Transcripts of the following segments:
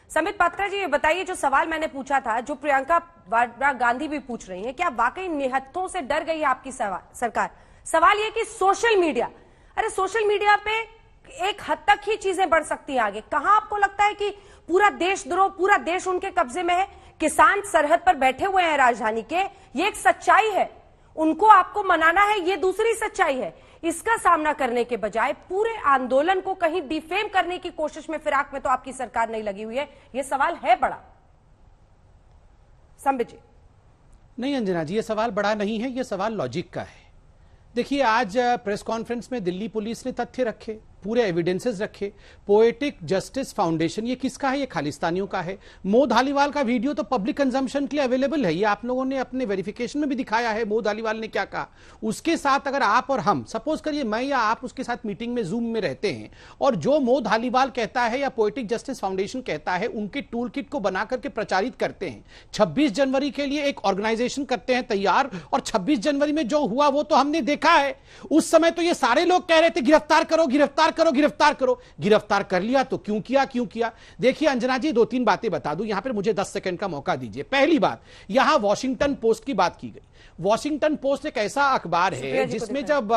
संबित पात्रा जी, ये बताइए, जो सवाल मैंने पूछा था, जो प्रियंका वाड्रा गांधी भी पूछ रही हैं, क्या वाकई निहत्थों से डर गई है आपकी सरकार? सवाल ये कि सोशल मीडिया, अरे सोशल मीडिया पे एक हद तक ही चीजें बढ़ सकती हैं आगे। कहां आपको लगता है कि पूरा देशद्रोह, पूरा देश उनके कब्जे में है? किसान सरहद पर बैठे हुए हैं राजधानी के, ये एक सच्चाई है, उनको आपको मनाना है, ये दूसरी सच्चाई है। इसका सामना करने के बजाय पूरे आंदोलन को कहीं डिफेम करने की कोशिश में, फिराक में तो आपकी सरकार नहीं लगी हुई है। यह सवाल है बड़ा। संबित जी। नहीं अंजना जी, ये सवाल बड़ा नहीं है, ये सवाल लॉजिक का है। देखिए, आज प्रेस कॉन्फ्रेंस में दिल्ली पुलिस ने तथ्य रखे, पूरे एविडेंसेस रखे। पोएटिक जस्टिस फाउंडेशन, ये किसका है? ये खालिस्तानियों का है। मो धालीवाल का वीडियो तो पब्लिक कंजम्पशन के लिए अवेलेबल है, ये आप लोगों ने अपने वेरिफिकेशन में भी दिखाया है मो धालीवाल ने क्या कहा। उसके साथ अगर आप और हम, सपोज करिए मैं या आप उसके साथ मीटिंग में जूम में रहते हैं, और जो मो धालीवाल कहता है या पोएटिक जस्टिस फाउंडेशन कहता है, उनके टूल किट को बना करके प्रचारित करते हैं। 26 जनवरी के लिए एक ऑर्गेनाइजेशन करते हैं तैयार, और 26 जनवरी में जो हुआ वो तो हमने देखा है। उस समय तो ये सारे लोग कह रहे थे गिरफ्तार करो, गिरफ्तार करो, गिरफ्तार करो। गिरफ्तार कर लिया तो क्यों किया, क्यों किया? देखिए अंजना जी, 2-3 बातें बता दूं, यहां पर मुझे 10 सेकंड का मौका दीजिए। पहली बात, यहां वॉशिंगटन पोस्ट की बात की गई। वॉशिंगटन पोस्ट एक ऐसा अखबार है जिसमें जब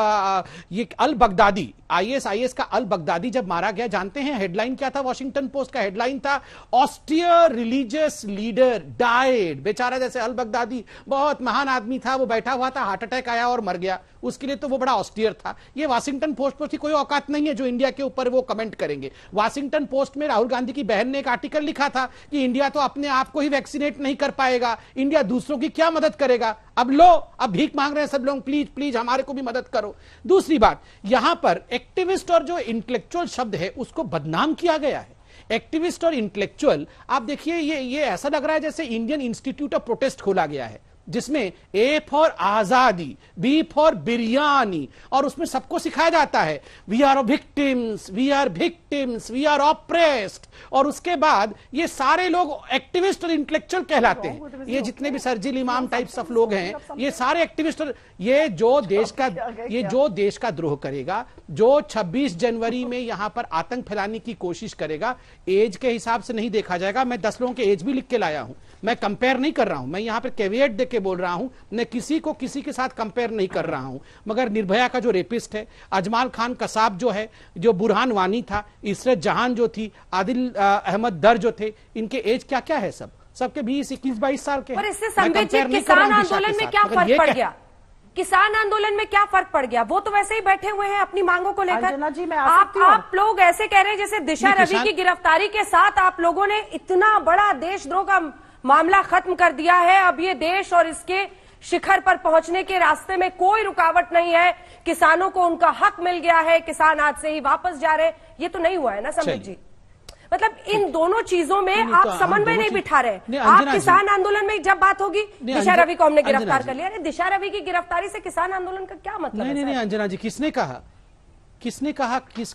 ये अल बगदादी, आईएस का अल बगदादी जब मारा गया, जानते हैं हेडलाइन क्या था? वॉशिंगटन पोस्ट का हेडलाइन था, ऑस्टियर रिलीजियस लीडर डाइड। बेचारा, जैसे अल बगदादी बहुत महान आदमी था, वो बैठा हुआ था, हार्ट अटैक आया और मर गया, उसके लिए तो वो बड़ा ऑस्टियर था। ये वॉशिंगटन पोस्ट पर कोई औकात नहीं है जो इंडिया के ऊपर वो कमेंट करेंगे। वॉशिंगटन पोस्ट में राहुल गांधी की बहन ने एक आर्टिकल लिखा था कि इंडिया तो अपने आप को ही वैक्सीनेट नहीं कर पाएगा, इंडिया दूसरों की क्या मदद करेगा? अब लो, अब भीख मांग रहे हैं सब लोग, प्लीज प्लीज हमारे को भी मदद करो। दूसरी बात, यहां पर एक्टिविस्ट और जो इंटेलेक्चुअल शब्द है उसको बदनाम किया गया है। एक्टिविस्ट और इंटेलेक्चुअल, आप देखिए, ये ऐसा लग रहा है जैसे इंडियन इंस्टीट्यूट ऑफ प्रोटेस्ट खोला गया है, जिसमें A for azadi, B for biryani, और उसमें सबको सिखाया जाता है we are victims, we are victims, we are oppressed, और उसके बाद ये सारे लोग एक्टिविस्ट और इंटेलेक्चुअल कहलाते हैं। ये जितने भी सरजिल इमाम टाइप्स ऑफ लोग हैं, ये सारे एक्टिविस्ट। और ये जो देश का द्रोह करेगा, जो 26 जनवरी में यहां पर आतंक फैलाने की कोशिश करेगा, एज के हिसाब से नहीं देखा जाएगा। मैं 10 लोगों के एज भी लिख के लाया हूं, मैं कंपेयर नहीं कर रहा हूं, मैं यहां पर कैविएट देख के बोल रहा हूं, मैं किसी को किसी के साथ कंपेयर नहीं कर रहा हूं। मगर निर्भया का जो रेपिस्ट है, अजमाल खान कसाब जो है, जो बुरहान वानी था, इशरत जहां जो थी, आदिल अहमद दर जो थे, इनके एज क्या क्या है? सबके 20, 21, 22 साल के। पर इससे संवेदनशील किसान आंदोलन में क्या फर्क पड़ गया? किसान आंदोलन में क्या फर्क पड़ गया? वो तो वैसे ही बैठे हुए हैं अपनी मांगों को लेकर। आप लोग ऐसे कह रहे हैं जैसे दिशा रवि की गिरफ्तारी के साथ आप लोगों ने इतना बड़ा देशद्रोह का मामला खत्म कर दिया है। अब ये देश और इसके शिखर पर पहुंचने के रास्ते में कोई रुकावट नहीं है, किसानों को उनका हक मिल गया है, किसान आज से ही वापस जा रहे। ये तो नहीं हुआ है ना संबित जी? मतलब इन दोनों चीजों में आप समन्वय नहीं बिठा रहे। आप किसान आंदोलन में जब बात होगी, दिशा रवि को हमने गिरफ्तार कर लिया, अरे दिशा रवि की गिरफ्तारी से किसान आंदोलन का क्या मतलब? नहीं अंजना जी, किसने कहा?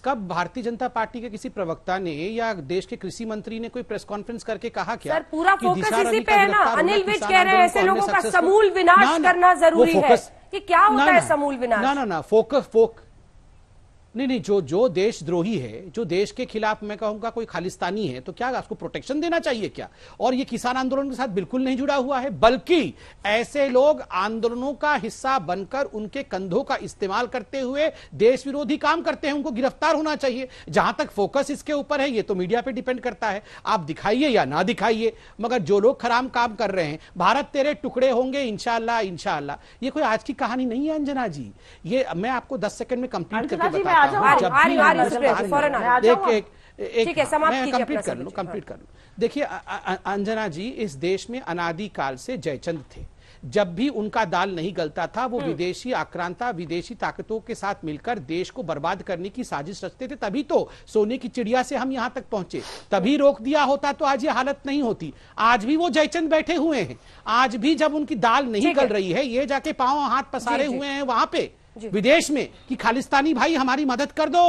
कब भारतीय जनता पार्टी के किसी प्रवक्ता ने या देश के कृषि मंत्री ने कोई प्रेस कॉन्फ्रेंस करके कहा क्या? सर, पूरा फोकस इसी पे है ना। अनिल विज कह रहे हैं ऐसे लोगों का समूल विनाश करना जरूरी है। कि क्या होता है समूल विनाश? ना फोकस नहीं, जो देशद्रोही है, जो देश के खिलाफ मैं कहूंगा कोई खालिस्तानी है, तो क्या उसको प्रोटेक्शन देना चाहिए क्या? और ये किसान आंदोलन के साथ बिल्कुल नहीं जुड़ा हुआ है, बल्कि ऐसे लोग आंदोलनों का हिस्सा बनकर उनके कंधों का इस्तेमाल करते हुए देश विरोधी काम करते हैं, उनको गिरफ्तार होना चाहिए। जहां तक फोकस इसके ऊपर है, ये तो मीडिया पे डिपेंड करता है, आप दिखाइए या ना दिखाइए। मगर जो लोग खराब काम कर रहे हैं, भारत तेरे टुकड़े होंगे इंशाअल्लाह इंशाअल्लाह, ये कोई आज की कहानी नहीं है अंजना जी। ये मैं आपको 10 सेकंड में कंप्लीट करके बताता हूं। कंप्लीट कर लूं। देखिए अंजना जी, इस देश में अनादिकाल से जयचंद थे। जब भी उनका दाल नहीं गलता था, वो विदेशी आक्रांता, विदेशी ताकतों के साथ मिलकर देश को बर्बाद करने की साजिश रचते थे। तभी तो सोने की चिड़िया से हम यहां तक पहुंचे। तभी रोक दिया होता तो आज ये हालत नहीं होती। आज भी वो जयचंद बैठे हुए हैं। आज भी जब उनकी दाल नहीं गल रही है, ये जाके पांव हाथ पसारे हुए हैं वहां पे विदेश में कि खालिस्तानी भाई हमारी मदद कर दो,